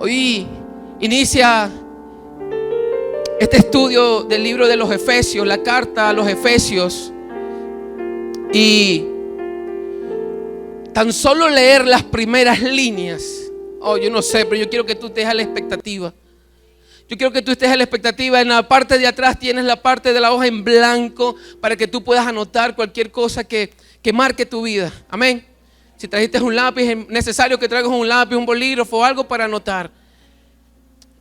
Hoy inicia este estudio del libro de los Efesios, la carta a los Efesios. Y tan solo leer las primeras líneas, yo no sé, pero yo quiero que tú estés a la expectativa. Yo quiero que tú estés a la expectativa. En la parte de atrás tienes la parte de la hoja en blanco para que tú puedas anotar cualquier cosa que marque tu vida. Amén. Si trajiste un lápiz, es necesario que traigas un lápiz, un bolígrafo o algo para anotar.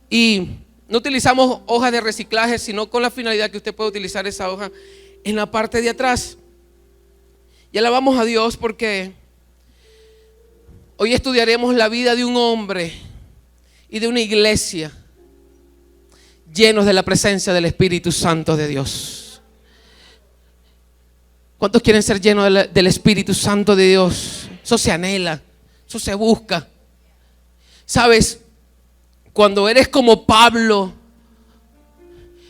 Y no utilizamos hojas de reciclaje, sino con la finalidad que usted pueda utilizar esa hoja en la parte de atrás. Y alabamos a Dios porque hoy estudiaremos la vida de un hombre y de una iglesia llenos de la presencia del Espíritu Santo de Dios. ¿Cuántos quieren ser llenos del Espíritu Santo de Dios? Eso se anhela, eso se busca. ¿Sabes? Cuando eres como Pablo,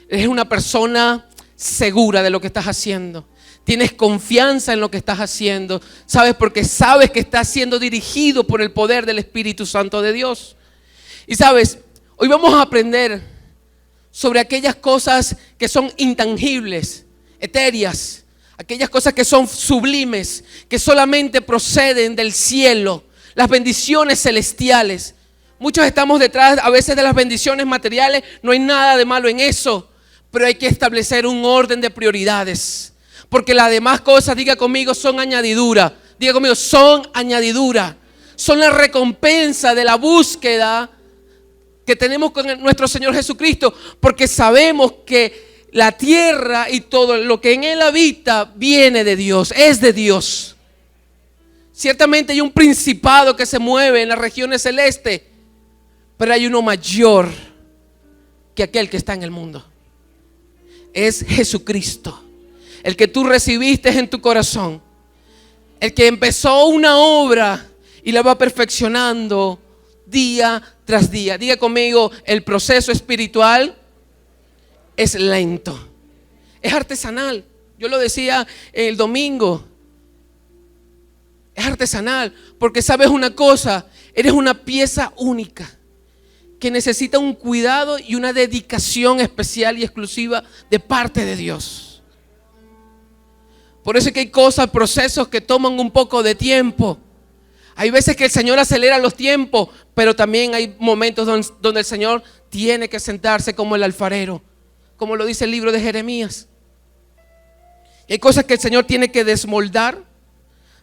eres una persona segura de lo que estás haciendo. Tienes confianza en lo que estás haciendo. ¿Sabes? Porque sabes que estás siendo dirigido por el poder del Espíritu Santo de Dios. Y sabes, hoy vamos a aprender sobre aquellas cosas que son intangibles, etéreas, aquellas cosas que son sublimes, que solamente proceden del cielo, las bendiciones celestiales. Muchos estamos detrás a veces de las bendiciones materiales, no hay nada de malo en eso, pero hay que establecer un orden de prioridades, porque las demás cosas, diga conmigo, son añadidura. Diga conmigo, son añadidura, son la recompensa de la búsqueda que tenemos con nuestro Señor Jesucristo, porque sabemos que la tierra y todo lo que en él habita viene de Dios, es de Dios. Ciertamente hay un principado que se mueve en las regiones celestes, pero hay uno mayor que aquel que está en el mundo. Es Jesucristo, el que tú recibiste en tu corazón, el que empezó una obra y la va perfeccionando día tras día. Diga conmigo, el proceso espiritual es lento, es artesanal. Yo lo decía el domingo, es artesanal, porque sabes una cosa, eres una pieza única que necesita un cuidado y una dedicación especial y exclusiva de parte de Dios. Por eso es que hay cosas, procesos que toman un poco de tiempo. Hay veces que el Señor acelera los tiempos, pero también hay momentos donde el Señor tiene que sentarse como el alfarero, como lo dice el libro de Jeremías. Y hay cosas que el Señor tiene que desmoldar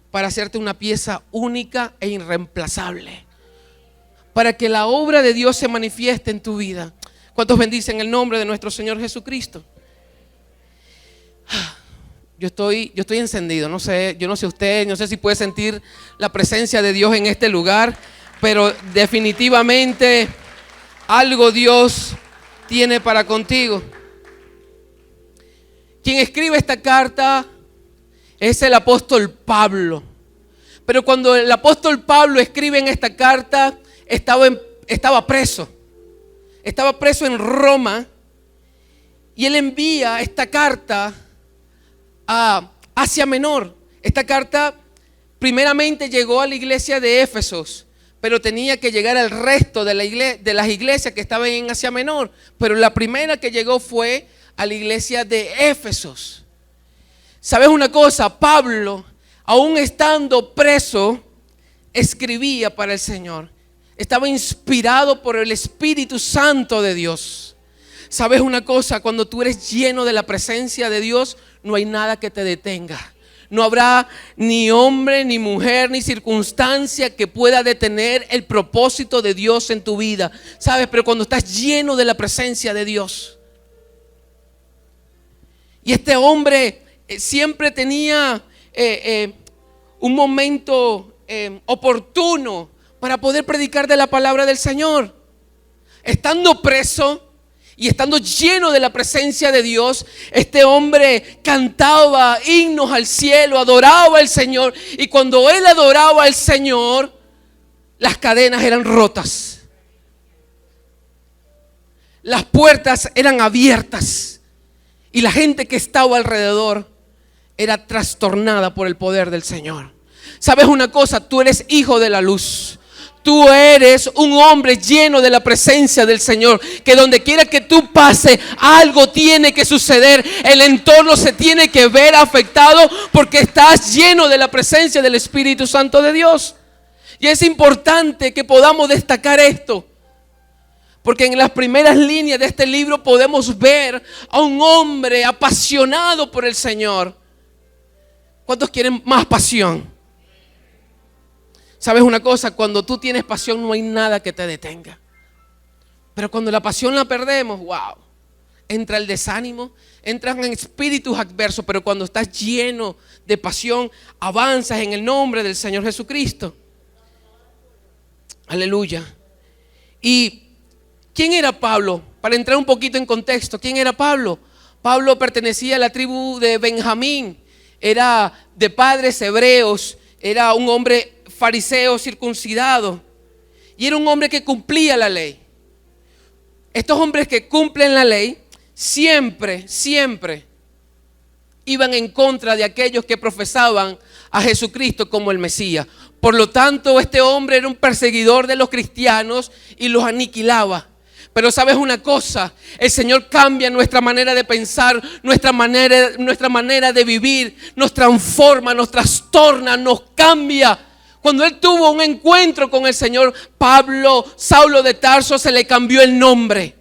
para hacerte una pieza única e irreemplazable, para que la obra de Dios se manifieste en tu vida. ¿Cuántos bendicen el nombre de nuestro Señor Jesucristo? Yo estoy encendido, no sé, yo no sé usted, no sé si puede sentir la presencia de Dios en este lugar, pero definitivamente algo Dios tiene para contigo. Quien escribe esta carta es el apóstol Pablo. Pero cuando el apóstol Pablo escribe en esta carta, estaba preso. Estaba preso en Roma. Y él envía esta carta a Asia Menor. Esta carta primeramente llegó a la iglesia de Éfesos, pero tenía que llegar al resto de las iglesias que estaban en Asia Menor. Pero la primera que llegó fue a la iglesia de Éfesos. ¿Sabes una cosa? Pablo, aún estando preso, escribía para el Señor. Estaba inspirado por el Espíritu Santo de Dios. ¿Sabes una cosa? Cuando tú eres lleno de la presencia de Dios, no hay nada que te detenga. No habrá ni hombre, ni mujer, ni circunstancia que pueda detener el propósito de Dios en tu vida. ¿Sabes? Pero cuando estás lleno de la presencia de Dios. Y este hombre siempre tenía un momento oportuno para poder predicar de la palabra del Señor. Estando preso y estando lleno de la presencia de Dios, este hombre cantaba himnos al cielo, adoraba al Señor. Y cuando él adoraba al Señor, las cadenas eran rotas, las puertas eran abiertas y la gente que estaba alrededor era trastornada por el poder del Señor. ¿Sabes una cosa? Tú eres hijo de la luz. tú eres un hombre lleno de la presencia del Señor, que donde quiera que tú pases, algo tiene que suceder. El entorno se tiene que ver afectado porque estás lleno de la presencia del Espíritu Santo de Dios. Y es importante que podamos destacar esto, porque en las primeras líneas de este libro podemos ver a un hombre apasionado por el Señor. ¿Cuántos quieren más pasión? ¿Sabes una cosa? Cuando tú tienes pasión no hay nada que te detenga. Pero cuando la pasión la perdemos, wow, entra el desánimo, entran en espíritus adversos. Pero cuando estás lleno de pasión, avanzas en el nombre del Señor Jesucristo. Aleluya. ¿Y quién era Pablo? Para entrar un poquito en contexto, ¿quién era Pablo? Pablo pertenecía a la tribu de Benjamín, era de padres hebreos, era un hombre fariseo circuncidado y era un hombre que cumplía la ley. Estos hombres que cumplen la ley siempre iban en contra de aquellos que profesaban a Jesucristo como el Mesías. Por lo tanto, este hombre era un perseguidor de los cristianos y los aniquilaba. Pero sabes una cosa, el Señor cambia nuestra manera de pensar, nuestra manera de vivir, nos transforma, nos trastorna, nos cambia. Cuando él tuvo un encuentro con el Señor, Saulo de Tarso, se le cambió el nombre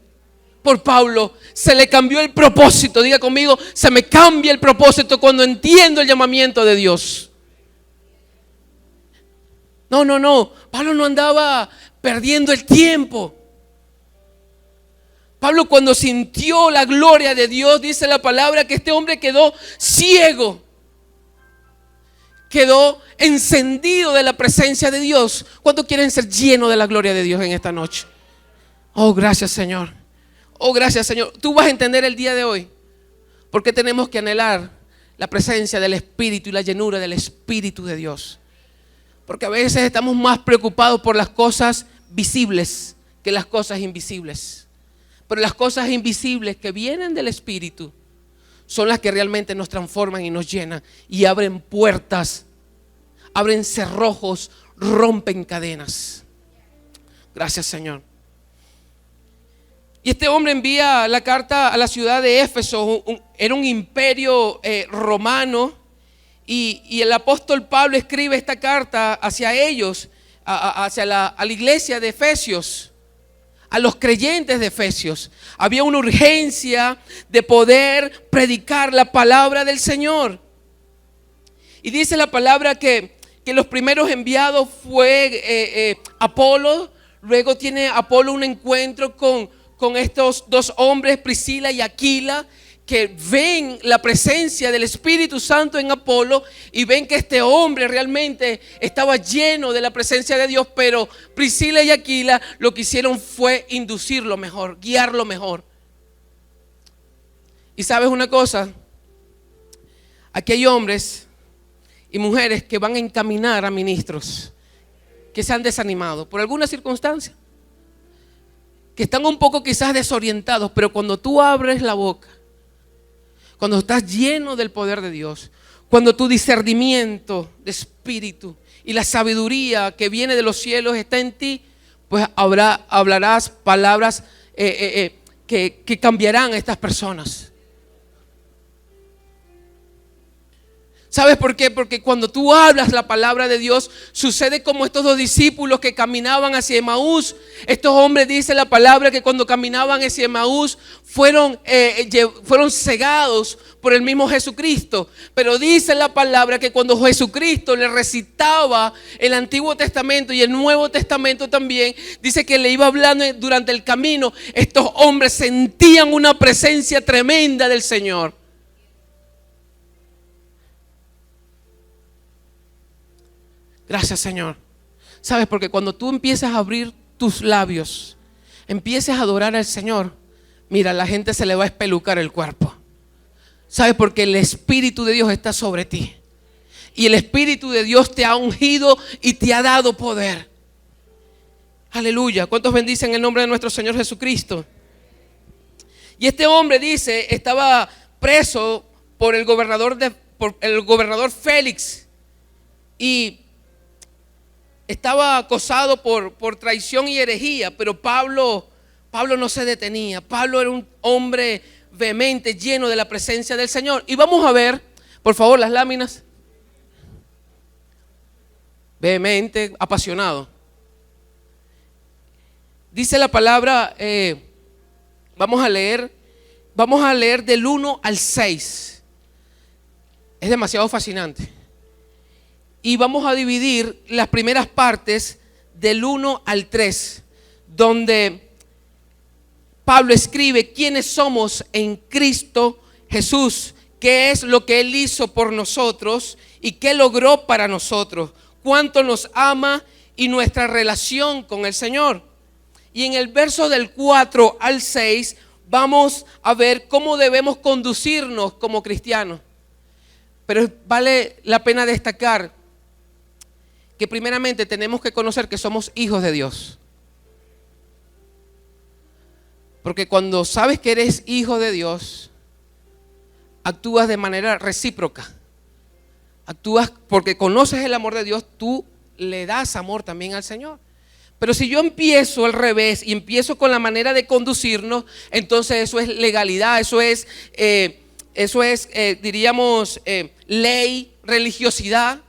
por Pablo, se le cambió el propósito. Diga conmigo, se me cambia el propósito cuando entiendo el llamamiento de Dios. No, Pablo no andaba perdiendo el tiempo. Pablo, cuando sintió la gloria de Dios, dice la palabra que este hombre quedó ciego, quedó encendido de la presencia de Dios. ¿Cuántos quieren ser llenos de la gloria de Dios en esta noche? Oh, gracias, Señor. Oh, gracias, Señor. Tú vas a entender el día de hoy por qué tenemos que anhelar la presencia del Espíritu y la llenura del Espíritu de Dios. Porque a veces estamos más preocupados por las cosas visibles que las cosas invisibles. Pero las cosas invisibles que vienen del Espíritu son las que realmente nos transforman y nos llenan y abren puertas, abren cerrojos, rompen cadenas. Gracias, Señor. Y este hombre envía la carta a la ciudad de Éfeso. Era un imperio romano. Y el apóstol Pablo escribe esta carta hacia ellos, hacia la iglesia de Efesios, a los creyentes de Efesios. Había una urgencia de poder predicar la palabra del Señor. Y dice la palabra que los primeros enviados fue Apolo. Luego tiene Apolo un encuentro con estos dos hombres, Priscila y Aquila, que ven la presencia del Espíritu Santo en Apolo y ven que este hombre realmente estaba lleno de la presencia de Dios. Pero Priscila y Aquila lo que hicieron fue inducirlo mejor, guiarlo mejor. Y sabes una cosa, aquí hay hombres y mujeres que van a encaminar a ministros que se han desanimado por alguna circunstancia, que están un poco quizás desorientados, pero cuando tú abres la boca, cuando estás lleno del poder de Dios, cuando tu discernimiento de espíritu y la sabiduría que viene de los cielos está en ti, pues hablarás palabras que cambiarán a estas personas. ¿Sabes por qué? Porque cuando tú hablas la palabra de Dios, sucede como estos dos discípulos que caminaban hacia Emaús. Estos hombres, dice la palabra, que cuando caminaban hacia Emaús fueron cegados por el mismo Jesucristo. Pero dice la palabra que cuando Jesucristo le recitaba el Antiguo Testamento y el Nuevo Testamento también, dice que le iba hablando durante el camino. Estos hombres sentían una presencia tremenda del Señor. Gracias, Señor. ¿Sabes? Porque cuando tú empiezas a abrir tus labios, empiezas a adorar al Señor, mira, a la gente se le va a espelucar el cuerpo. ¿Sabes? Porque el Espíritu de Dios está sobre ti. Y el Espíritu de Dios te ha ungido y te ha dado poder. Aleluya. ¿Cuántos bendicen el nombre de nuestro Señor Jesucristo? Y este hombre, dice, estaba preso por el gobernador Félix. Y estaba acosado por traición y herejía, pero Pablo no se detenía. Pablo era un hombre vehemente, lleno de la presencia del Señor. Y vamos a ver, por favor, las láminas. Vehemente, apasionado. Dice la palabra, vamos a leer del 1 al 6. Es demasiado fascinante. Y vamos a dividir las primeras partes del 1 al 3, donde Pablo escribe quiénes somos en Cristo Jesús, qué es lo que Él hizo por nosotros y qué logró para nosotros, cuánto nos ama y nuestra relación con el Señor. Y en el verso del 4 al 6 vamos a ver cómo debemos conducirnos como cristianos. Pero vale la pena destacar que primeramente tenemos que conocer que somos hijos de Dios. Porque cuando sabes que eres hijo de Dios, actúas de manera recíproca. Actúas porque conoces el amor de Dios, tú le das amor también al Señor. Pero si yo empiezo al revés y empiezo con la manera de conducirnos, entonces eso es legalidad, eso es diríamos, ley, religiosidad.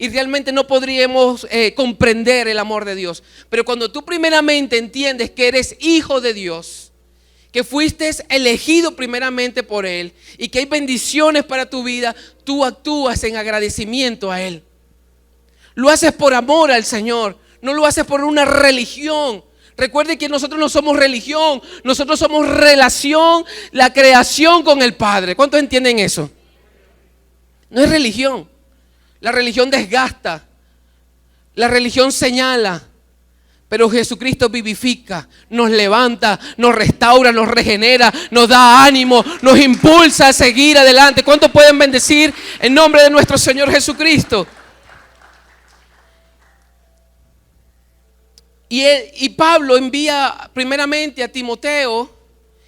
Y realmente no podríamos comprender el amor de Dios. Pero cuando tú primeramente entiendes que eres hijo de Dios, que fuiste elegido primeramente por Él y que hay bendiciones para tu vida, tú actúas en agradecimiento a Él. Lo haces por amor al Señor, no lo haces por una religión. Recuerde que nosotros no somos religión, nosotros somos relación, la creación con el Padre. ¿Cuántos entienden eso? No es religión. La religión desgasta, la religión señala, pero Jesucristo vivifica, nos levanta, nos restaura, nos regenera, nos da ánimo, nos impulsa a seguir adelante. ¿Cuántos pueden bendecir en nombre de nuestro Señor Jesucristo? Y Pablo envía primeramente a Timoteo,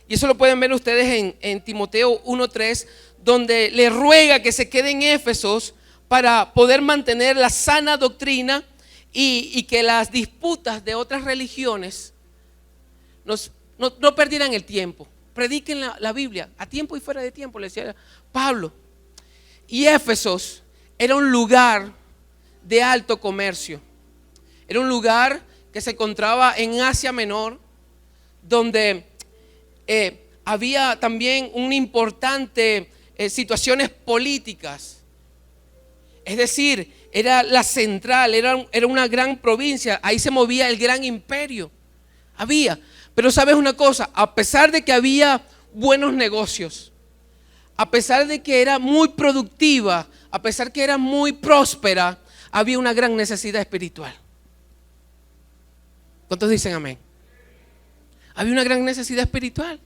y eso lo pueden ver ustedes en Timoteo 1:3, donde le ruega que se quede en Éfeso para poder mantener la sana doctrina y que las disputas de otras religiones no perdieran el tiempo. Prediquen la Biblia a tiempo y fuera de tiempo, le decía Pablo. Y Éfeso era un lugar de alto comercio. Era un lugar que se encontraba en Asia Menor, donde había también una importante situaciones políticas. Es decir, era la central, era una gran provincia, ahí se movía el gran imperio. Pero sabes una cosa, a pesar de que había buenos negocios, a pesar de que era muy productiva, a pesar que era muy próspera, había una gran necesidad espiritual. ¿Cuántos dicen amén? Había una gran necesidad espiritual.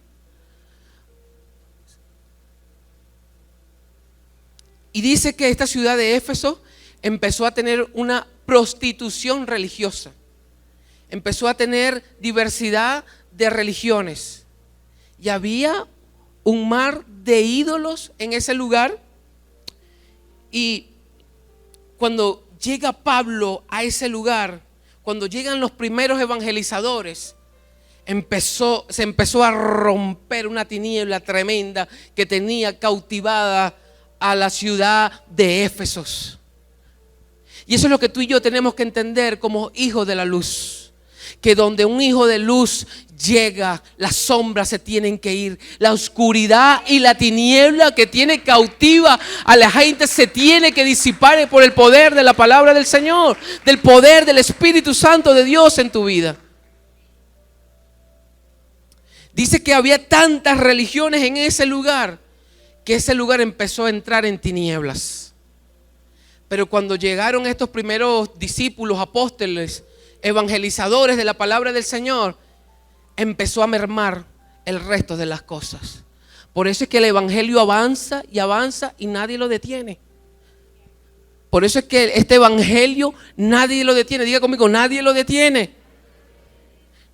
Y dice que esta ciudad de Éfeso empezó a tener una prostitución religiosa. Empezó a tener diversidad de religiones. Y había un mar de ídolos en ese lugar. Y cuando llega Pablo a ese lugar, cuando llegan los primeros evangelizadores, se empezó a romper una tiniebla tremenda que tenía cautivada a la ciudad de Éfeso. Y eso es lo que tú y yo tenemos que entender como hijos de la luz. Que donde un hijo de luz llega, las sombras se tienen que ir. La oscuridad y la tiniebla que tiene cautiva a la gente se tiene que disipar por el poder de la palabra del Señor, del poder del Espíritu Santo de Dios en tu vida. Dice que había tantas religiones en ese lugar que ese lugar empezó a entrar en tinieblas. Pero cuando llegaron estos primeros discípulos, apóstoles, evangelizadores de la palabra del Señor, empezó a mermar el resto de las cosas. Por eso es que el evangelio avanza y avanza y nadie lo detiene. Por eso es que este evangelio nadie lo detiene. Diga conmigo, nadie lo detiene.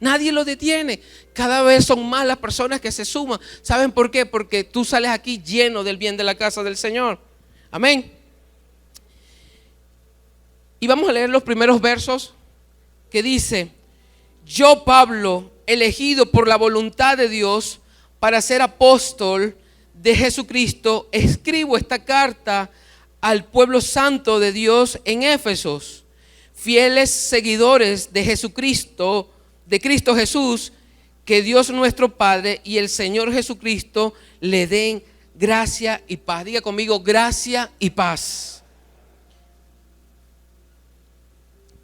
Nadie lo detiene. Cada vez son más las personas que se suman. ¿Saben por qué? Porque tú sales aquí lleno del bien de la casa del Señor. Amén. Y vamos a leer los primeros versos que dice: yo, Pablo, elegido por la voluntad de Dios para ser apóstol de Jesucristo, escribo esta carta al pueblo santo de Dios en Éfeso, fieles seguidores de Jesucristo, de Cristo Jesús, que Dios nuestro Padre y el Señor Jesucristo le den gracia y paz. Diga conmigo: gracia y paz.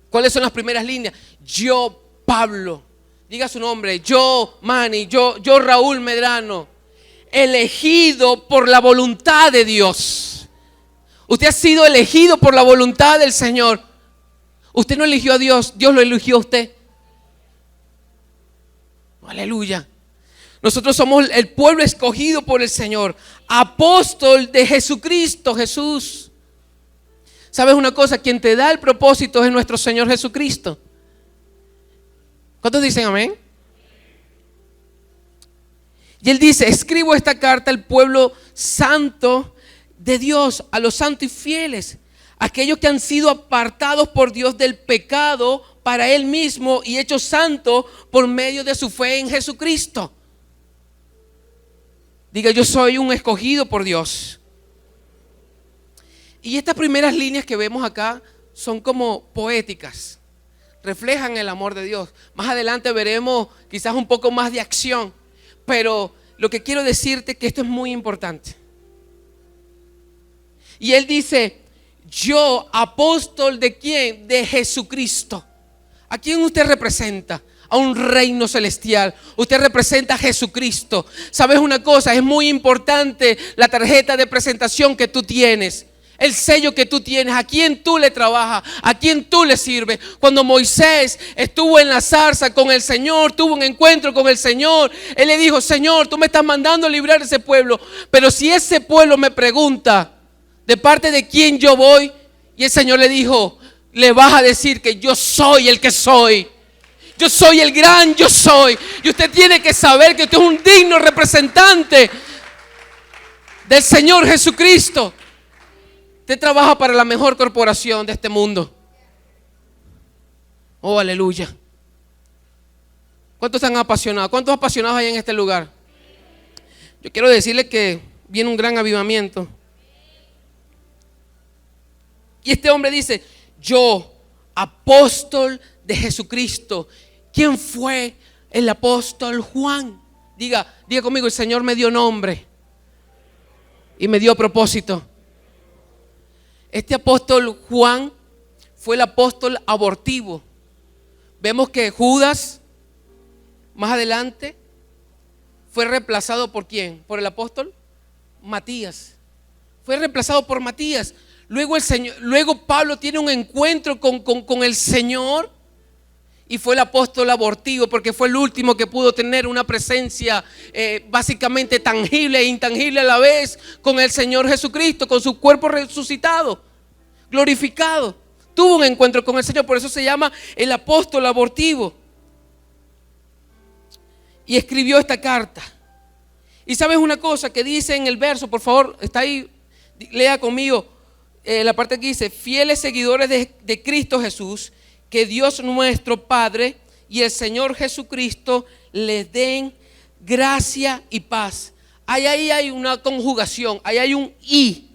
¿Cuáles son las primeras líneas? Yo, Pablo. Diga su nombre. Yo, Manny. Yo, Raúl Medrano. Elegido por la voluntad de Dios. Usted ha sido elegido por la voluntad del Señor. Usted no eligió a Dios, Dios lo eligió a usted. Aleluya. Nosotros somos el pueblo escogido por el Señor, apóstol de Jesucristo Jesús. ¿Sabes una cosa? Quien te da el propósito es nuestro Señor Jesucristo. ¿Cuántos dicen amén? Y él dice: escribo esta carta al pueblo santo de Dios, a los santos y fieles, aquellos que han sido apartados por Dios del pecado para Él mismo y hechos santos por medio de su fe en Jesucristo. Diga: yo soy un escogido por Dios. Y estas primeras líneas que vemos acá son como poéticas, reflejan el amor de Dios. Más adelante veremos quizás un poco más de acción, pero lo que quiero decirte es que esto es muy importante. Y él dice: yo, apóstol de ¿quién? De Jesucristo. ¿A quién usted representa? A un reino celestial. Usted representa a Jesucristo. ¿Sabes una cosa? Es muy importante la tarjeta de presentación que tú tienes, el sello que tú tienes, a quién tú le trabajas, a quién tú le sirves. Cuando Moisés estuvo en la zarza con el Señor, tuvo un encuentro con el Señor, él le dijo: Señor, tú me estás mandando a librar a ese pueblo, pero si ese pueblo me pregunta ¿de parte de quién yo voy? Y el Señor le dijo: le vas a decir que yo soy el que soy. Yo soy el gran yo soy. Y usted tiene que saber que usted es un digno representante del Señor Jesucristo. Usted trabaja para la mejor corporación de este mundo. Oh, aleluya. ¿Cuántos están apasionados? ¿Cuántos apasionados hay en este lugar? Yo quiero decirle que viene un gran avivamiento. Y este hombre dice: yo, apóstol de Jesucristo. ¿Quién fue el apóstol Juan? Diga conmigo: el Señor me dio nombre y me dio propósito. Este apóstol Juan fue el apóstol abortivo. Vemos que Judas, más adelante, fue reemplazado por ¿quién? Por el apóstol Matías. Fue reemplazado por Matías. Luego Pablo tiene un encuentro con el Señor y fue el apóstol abortivo, porque fue el último que pudo tener una presencia básicamente tangible e intangible a la vez con el Señor Jesucristo, con su cuerpo resucitado, glorificado. Tuvo un encuentro con el Señor, por eso se llama el apóstol abortivo. Y escribió esta carta. Y sabes una cosa que dice en el verso, por favor, está ahí, lea conmigo. La parte que dice: fieles seguidores de Cristo Jesús, que Dios nuestro Padre y el Señor Jesucristo les den gracia y paz. Ahí hay una conjugación, ahí hay un y.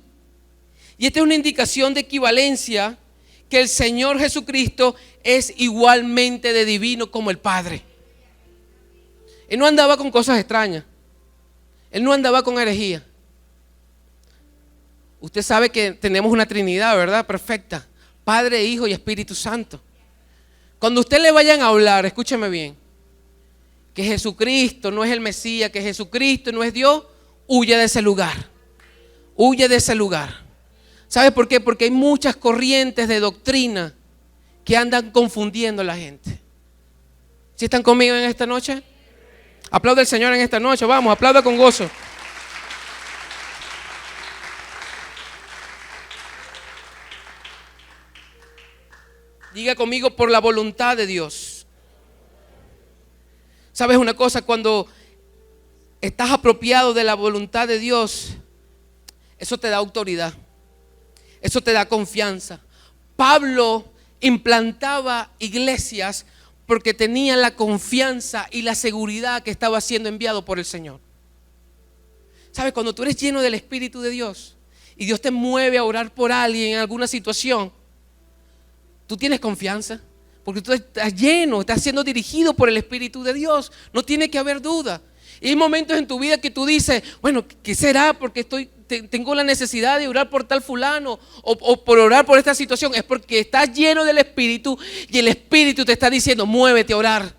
Y esta es una indicación de equivalencia, que el Señor Jesucristo es igualmente de divino como el Padre. Él no andaba con cosas extrañas. Él no andaba con herejía. Usted sabe que tenemos una Trinidad, ¿verdad? Perfecta. Padre, Hijo y Espíritu Santo. Cuando usted le vayan a hablar, escúcheme bien, que Jesucristo no es el Mesías, que Jesucristo no es Dios, huya de ese lugar. Huye de ese lugar. ¿Sabe por qué? Porque hay muchas corrientes de doctrina que andan confundiendo a la gente. ¿Sí están conmigo en esta noche? Aplaude al Señor en esta noche. Vamos, aplauda con gozo. Diga conmigo: por la voluntad de Dios. ¿Sabes una cosa? Cuando estás apropiado de la voluntad de Dios, eso te da autoridad. Eso te da confianza. Pablo implantaba iglesias porque tenía la confianza y la seguridad que estaba siendo enviado por el Señor. ¿Sabes? Cuando tú eres lleno del Espíritu de Dios y Dios te mueve a orar por alguien en alguna situación, tú tienes confianza porque tú estás lleno, estás siendo dirigido por el Espíritu de Dios. No tiene que haber duda. Y hay momentos en tu vida que tú dices, bueno, ¿qué será? Porque tengo la necesidad de orar por tal fulano o por orar por esta situación. Es porque estás lleno del Espíritu y el Espíritu te está diciendo, muévete a orar.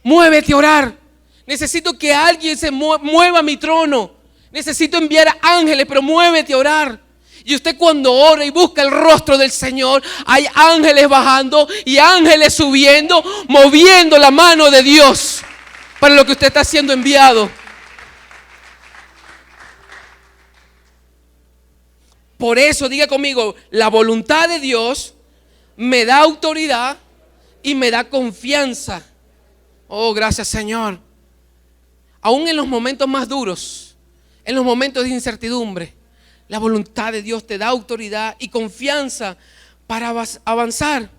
Muévete a orar. Necesito que alguien se mueva a mi trono. Necesito enviar a ángeles, pero muévete a orar. Y usted cuando ora y busca el rostro del Señor, hay ángeles bajando y ángeles subiendo, moviendo la mano de Dios para lo que usted está siendo enviado. Por eso, diga conmigo, la voluntad de Dios me da autoridad y me da confianza. Oh, gracias, Señor. Aún en los momentos más duros, en los momentos de incertidumbre, la voluntad de Dios te da autoridad y confianza para avanzar.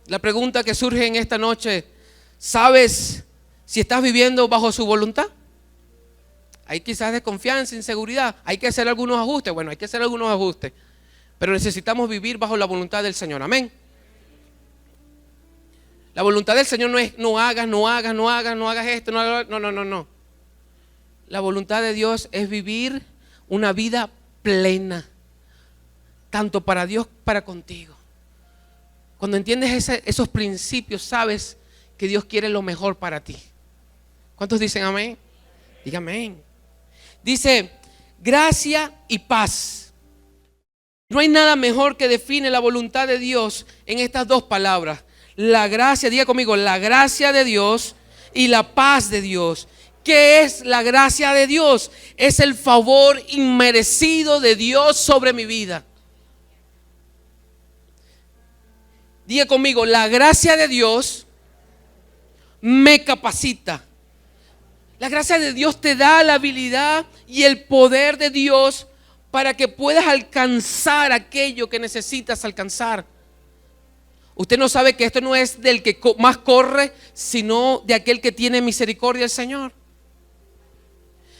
La pregunta que surge en esta noche, ¿sabes si estás viviendo bajo su voluntad? Hay quizás desconfianza, inseguridad, hay que hacer algunos ajustes. Bueno, hay que hacer algunos ajustes, pero necesitamos vivir bajo la voluntad del Señor. Amén. La voluntad del Señor no es no hagas esto, no. La voluntad de Dios es vivir una vida plena, tanto para Dios como para contigo. Cuando entiendes esos principios, sabes que Dios quiere lo mejor para ti. ¿Cuántos dicen amén? Diga amén. Dice, gracia y paz. No hay nada mejor que define la voluntad de Dios en estas dos palabras. La gracia, diga conmigo, la gracia de Dios y la paz de Dios. ¿Qué es la gracia de Dios? Es el favor inmerecido de Dios sobre mi vida. Diga conmigo, la gracia de Dios me capacita. La gracia de Dios te da la habilidad y el poder de Dios para que puedas alcanzar aquello que necesitas alcanzar. Usted no sabe que esto no es del que más corre, sino de aquel que tiene misericordia del Señor.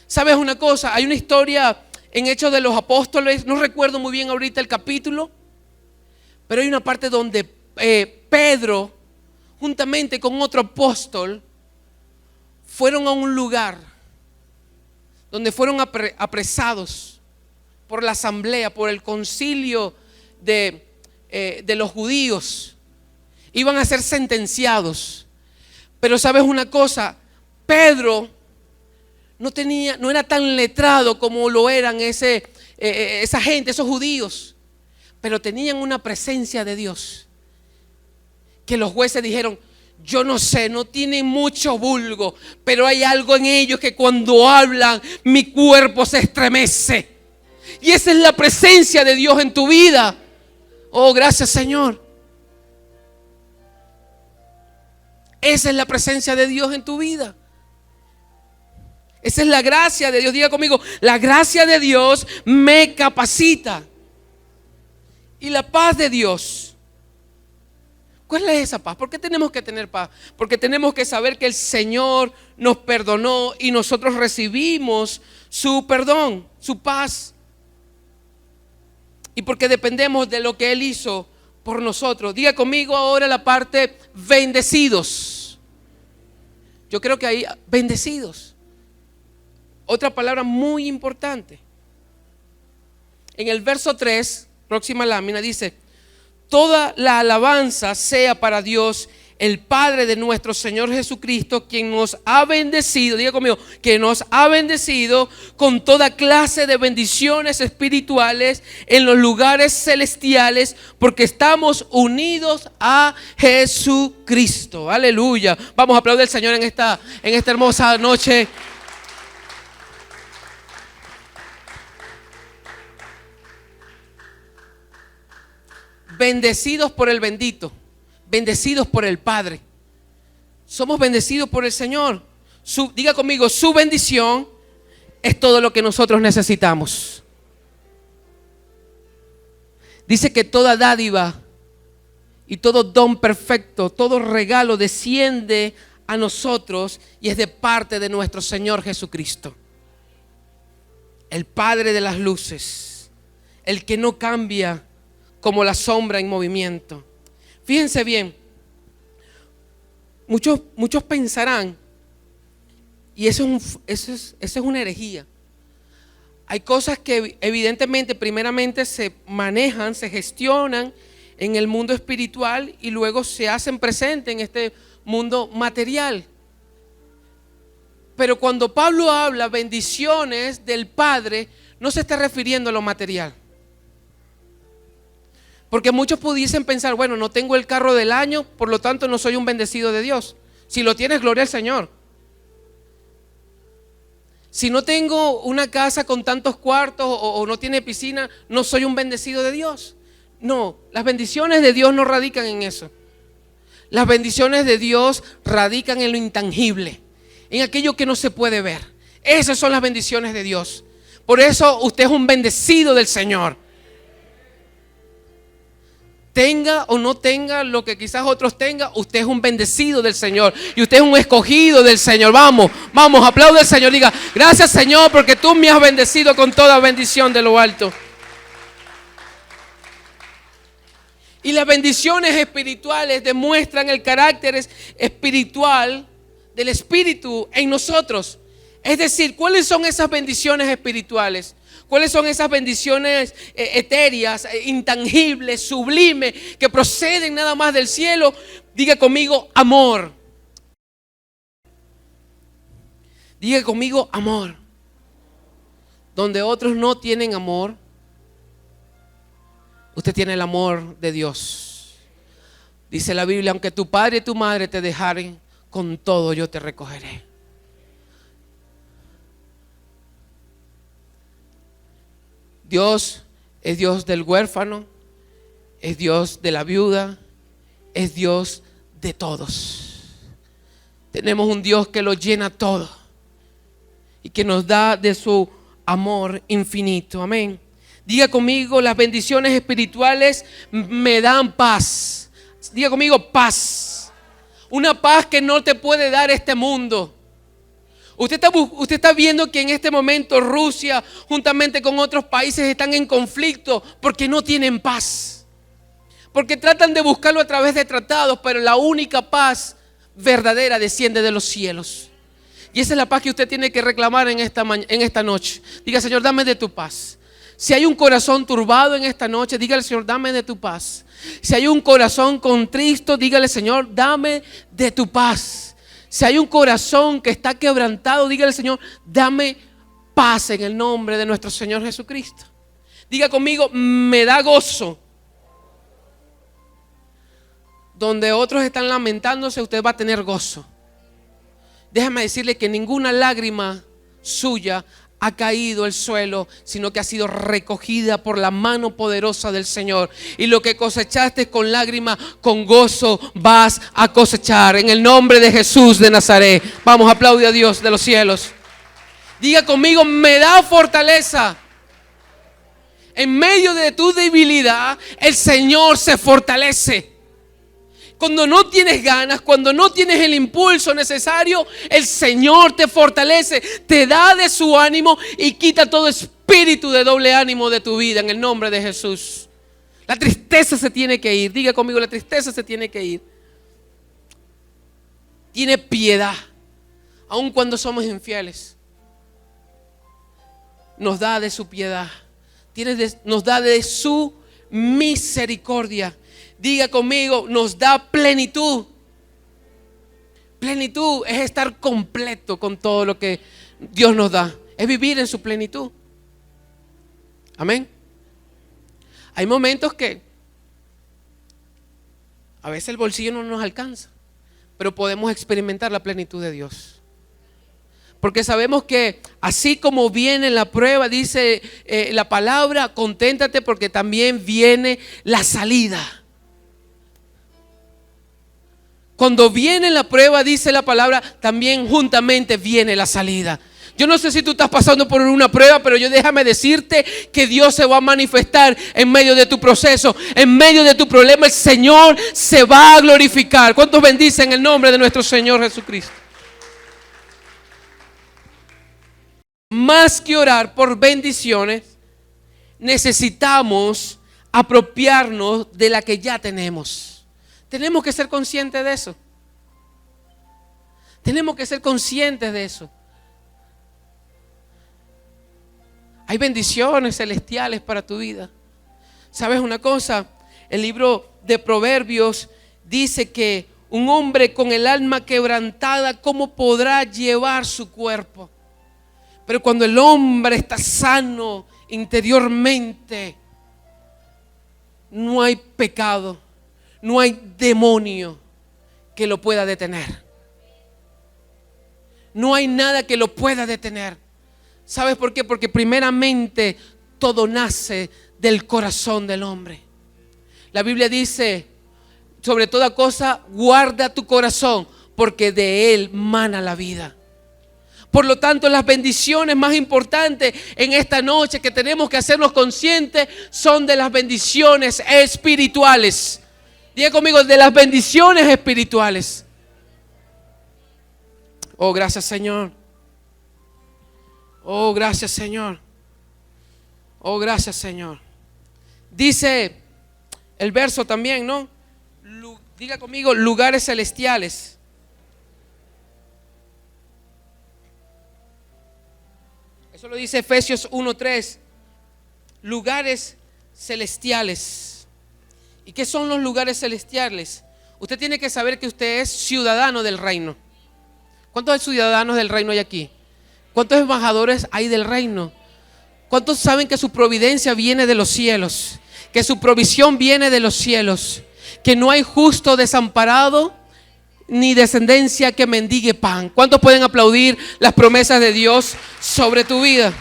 ¿Sabes una cosa? Hay una historia en Hechos de los Apóstoles, no recuerdo muy bien ahorita el capítulo, pero hay una parte donde Pedro, juntamente con otro apóstol, fueron a un lugar donde fueron apresados por la asamblea, por el concilio de los judíos. Iban a ser sentenciados. Pero sabes una cosa, Pedro no era tan letrado como lo eran esa gente, esos judíos, pero tenían una presencia de Dios que los jueces dijeron, yo no sé, no tienen mucho vulgo, pero hay algo en ellos que cuando hablan mi cuerpo se estremece. Y esa es la presencia de Dios en tu vida. Oh, gracias, Señor. Esa es la presencia de Dios en tu vida. Esa es la gracia de Dios. Diga conmigo, la gracia de Dios me capacita. Y la paz de Dios. ¿Cuál es esa paz? ¿Por qué tenemos que tener paz? Porque tenemos que saber que el Señor nos perdonó y nosotros recibimos su perdón, su paz. Y porque dependemos de lo que Él hizo por nosotros. Diga conmigo ahora la parte bendecidos. Yo creo que hay bendecidos. Otra palabra muy importante. En el verso 3, próxima lámina, dice: toda la alabanza sea para Dios, el Padre de nuestro Señor Jesucristo, quien nos ha bendecido, diga conmigo, que nos ha bendecido con toda clase de bendiciones espirituales en los lugares celestiales, porque estamos unidos a Jesucristo. Aleluya. Vamos a aplaudir al Señor en esta hermosa noche. Bendecidos por el bendito, bendecidos por el Padre. Somos bendecidos por el Señor. Diga conmigo, su bendición es todo lo que nosotros necesitamos. Dice que toda dádiva y todo don perfecto, todo regalo desciende a nosotros y es de parte de nuestro Señor Jesucristo, el Padre de las luces, el que no cambia como la sombra en movimiento. Fíjense bien, muchos pensarán, y eso es una herejía. Hay cosas que evidentemente, primeramente se manejan, se gestionan en el mundo espiritual y luego se hacen presentes en este mundo material. Pero cuando Pablo habla bendiciones del Padre, no se está refiriendo a lo material. Porque muchos pudiesen pensar, bueno, no tengo el carro del año, por lo tanto no soy un bendecido de Dios. Si lo tienes, gloria al Señor. Si no tengo una casa con tantos cuartos o no tiene piscina, no soy un bendecido de Dios. No, las bendiciones de Dios no radican en eso. Las bendiciones de Dios radican en lo intangible, en aquello que no se puede ver. Esas son las bendiciones de Dios. Por eso usted es un bendecido del Señor. Tenga o no tenga lo que quizás otros tengan, usted es un bendecido del Señor y usted es un escogido del Señor. Vamos, aplaude al Señor, diga, gracias Señor porque tú me has bendecido con toda bendición de lo alto. Y las bendiciones espirituales demuestran el carácter espiritual del Espíritu en nosotros. Es decir, ¿cuáles son esas bendiciones espirituales? ¿Cuáles son esas bendiciones etéreas, intangibles, sublimes, que proceden nada más del cielo? Diga conmigo, amor. Diga conmigo, amor. Donde otros no tienen amor, usted tiene el amor de Dios. Dice la Biblia, aunque tu padre y tu madre te dejaren, con todo yo te recogeré. Dios es Dios del huérfano, es Dios de la viuda, es Dios de todos. Tenemos un Dios que lo llena todo y que nos da de su amor infinito. Amén. Diga conmigo, las bendiciones espirituales me dan paz. Diga conmigo, paz. Una paz que no te puede dar este mundo. Usted está viendo que en este momento Rusia, juntamente con otros países, están en conflicto porque no tienen paz. Porque tratan de buscarlo a través de tratados, pero la única paz verdadera desciende de los cielos. Y esa es la paz que usted tiene que reclamar en esta noche. Diga, Señor, dame de tu paz. Si hay un corazón turbado en esta noche, dígale, Señor, dame de tu paz. Si hay un corazón contristo, dígale, Señor, dame de tu paz. Si hay un corazón que está quebrantado, dígale, Señor, dame paz en el nombre de nuestro Señor Jesucristo. Diga conmigo, me da gozo. Donde otros están lamentándose, usted va a tener gozo. Déjame decirle que ninguna lágrima suya ha caído al suelo, sino que ha sido recogida por la mano poderosa del Señor. Y lo que cosechaste con lágrimas, con gozo vas a cosechar. En el nombre de Jesús de Nazaret. Vamos, aplaude a Dios de los cielos. Diga conmigo, me da fortaleza. En medio de tu debilidad, el Señor se fortalece. Cuando no tienes ganas, cuando no tienes el impulso necesario, el Señor te fortalece, te da de su ánimo y quita todo espíritu de doble ánimo de tu vida en el nombre de Jesús. La tristeza se tiene que ir. Diga conmigo, la tristeza se tiene que ir. Tiene piedad, aun cuando somos infieles. Nos da de su piedad, nos da de su misericordia. Diga conmigo, nos da plenitud. Plenitud es estar completo con todo lo que Dios nos da. Es vivir en su plenitud. Amén. Hay momentos que a veces el bolsillo no nos alcanza, pero podemos experimentar la plenitud de Dios. Porque sabemos que así como viene la prueba, dice la palabra, conténtate porque también viene la salida. Cuando viene la prueba, dice la palabra, también juntamente viene la salida. Yo no sé si tú estás pasando por una prueba, pero déjame decirte que Dios se va a manifestar en medio de tu proceso, en medio de tu problema. El Señor se va a glorificar. ¿Cuántos bendicen el nombre de nuestro Señor Jesucristo? Más que orar por bendiciones, necesitamos apropiarnos de la que ya tenemos. Tenemos que ser conscientes de eso. Tenemos que ser conscientes de eso. Hay bendiciones celestiales para tu vida. ¿Sabes una cosa? El libro de Proverbios dice que un hombre con el alma quebrantada, ¿cómo podrá llevar su cuerpo? Pero cuando el hombre está sano interiormente, no hay pecado, no hay demonio que lo pueda detener. No hay nada que lo pueda detener. ¿Sabes por qué? Porque primeramente todo nace del corazón del hombre. La Biblia dice, sobre toda cosa, guarda tu corazón, porque de él mana la vida. Por lo tanto, las bendiciones más importantes en esta noche que tenemos que hacernos conscientes son de las bendiciones espirituales. Diga conmigo, de las bendiciones espirituales. Oh, gracias, Señor. Oh, gracias, Señor. Oh, gracias, Señor. Dice el verso también, ¿no? Diga conmigo, lugares celestiales. Eso lo dice Efesios 1:3. Lugares celestiales. ¿Y qué son los lugares celestiales? Usted tiene que saber que usted es ciudadano del reino. ¿Cuántos ciudadanos del reino hay aquí? ¿Cuántos embajadores hay del reino? ¿Cuántos saben que su providencia viene de los cielos? Que su provisión viene de los cielos. Que no hay justo desamparado ni descendencia que mendigue pan. ¿Cuántos pueden aplaudir las promesas de Dios sobre tu vida?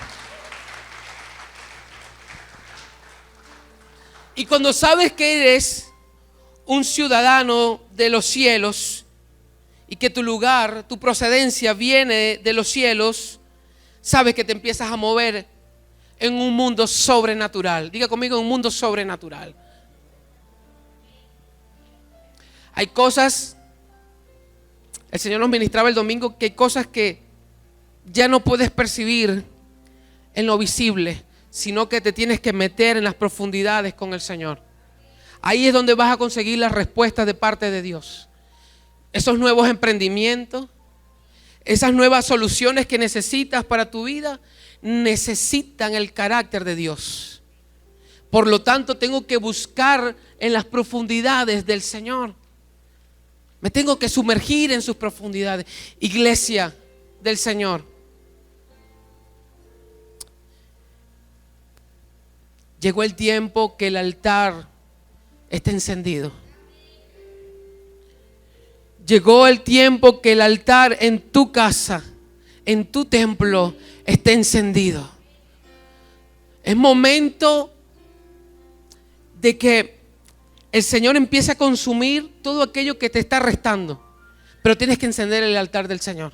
Y cuando sabes que eres un ciudadano de los cielos y que tu lugar, tu procedencia viene de los cielos, sabes que te empiezas a mover en un mundo sobrenatural. Diga conmigo, en un mundo sobrenatural. Hay cosas, el Señor nos ministraba el domingo, que hay cosas que ya no puedes percibir en lo visible, sino que te tienes que meter en las profundidades con el Señor. Ahí es donde vas a conseguir las respuestas de parte de Dios. Esos nuevos emprendimientos, esas nuevas soluciones que necesitas para tu vida, necesitan el carácter de Dios. Por lo tanto, tengo que buscar en las profundidades del Señor. Me tengo que sumergir en sus profundidades. Iglesia del Señor, llegó el tiempo que el altar esté encendido. Llegó el tiempo que el altar en tu casa, en tu templo, esté encendido. Es momento de que el Señor empiece a consumir todo aquello que te está restando. Pero tienes que encender el altar del Señor.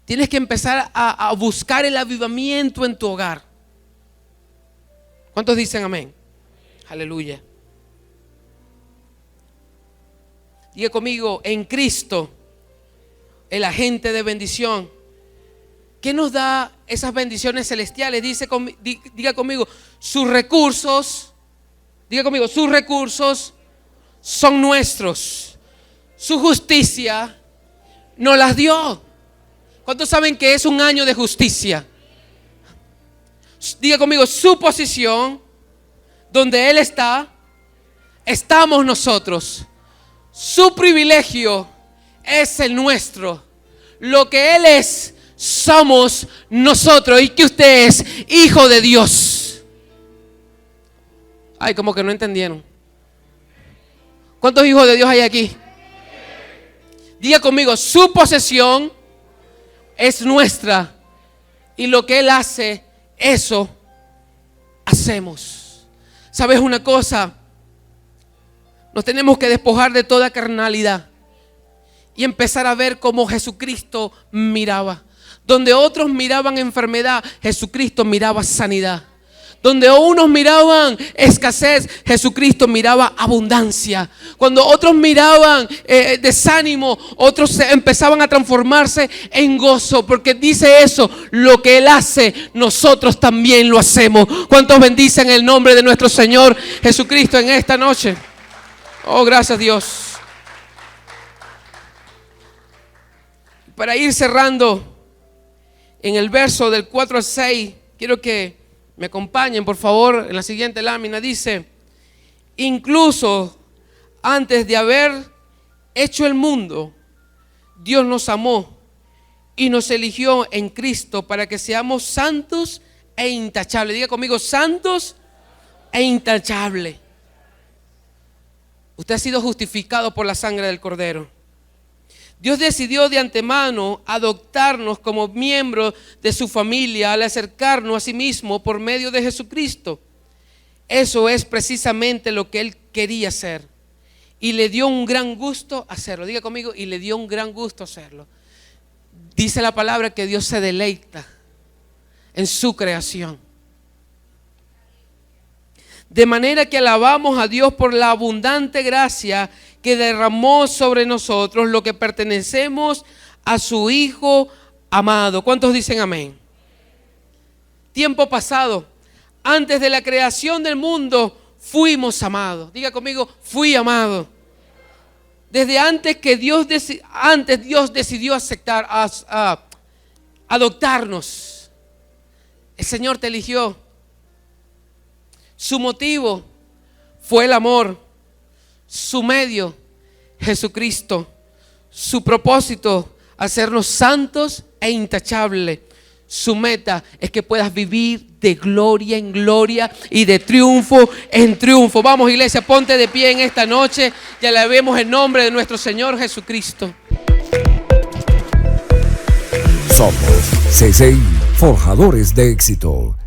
Tienes que empezar a buscar el avivamiento en tu hogar. ¿Cuántos dicen amén? Aleluya. Diga conmigo, en Cristo, el agente de bendición. ¿Qué nos da esas bendiciones celestiales? Diga conmigo, sus recursos. Diga conmigo, sus recursos son nuestros. Su justicia nos las dio. ¿Cuántos saben que es un año de justicia? Diga conmigo, su posición, donde Él está, estamos nosotros. Su privilegio es el nuestro. Lo que Él es, somos nosotros. Y que usted es hijo de Dios. Ay, como que no entendieron. ¿Cuántos hijos de Dios hay aquí? Diga conmigo, su posesión es nuestra. Y lo que Él hace, eso hacemos. ¿Sabes una cosa? Nos tenemos que despojar de toda carnalidad y empezar a ver cómo Jesucristo miraba. Donde otros miraban enfermedad, Jesucristo miraba sanidad. Donde unos miraban escasez, Jesucristo miraba abundancia. Cuando otros miraban desánimo, otros empezaban a transformarse en gozo. Porque dice eso, lo que Él hace, nosotros también lo hacemos. ¿Cuántos bendicen el nombre de nuestro Señor Jesucristo en esta noche? Oh, gracias Dios. Para ir cerrando, en el verso del 4 al 6, quiero que me acompañen, por favor, en la siguiente lámina. Dice: incluso antes de haber hecho el mundo, Dios nos amó y nos eligió en Cristo para que seamos santos e intachables. Diga conmigo, santos e intachables. Usted ha sido justificado por la sangre del Cordero. Dios decidió de antemano adoptarnos como miembros de su familia al acercarnos a sí mismo por medio de Jesucristo. Eso es precisamente lo que Él quería hacer. Y le dio un gran gusto hacerlo. Diga conmigo, y le dio un gran gusto hacerlo. Dice la palabra que Dios se deleita en su creación. De manera que alabamos a Dios por la abundante gracia que derramó sobre nosotros, lo que pertenecemos a su Hijo amado. ¿Cuántos dicen amén? Tiempo pasado, antes de la creación del mundo, fuimos amados. Diga conmigo, fui amado. Desde antes que Dios decidió aceptar, adoptarnos. El Señor te eligió. Su motivo fue el amor. Su medio, Jesucristo. Su propósito, hacernos santos e intachables. Su meta es que puedas vivir de gloria en gloria y de triunfo en triunfo. Vamos, iglesia, ponte de pie en esta noche y alabemos el nombre de nuestro Señor Jesucristo. Somos CCI, forjadores de éxito.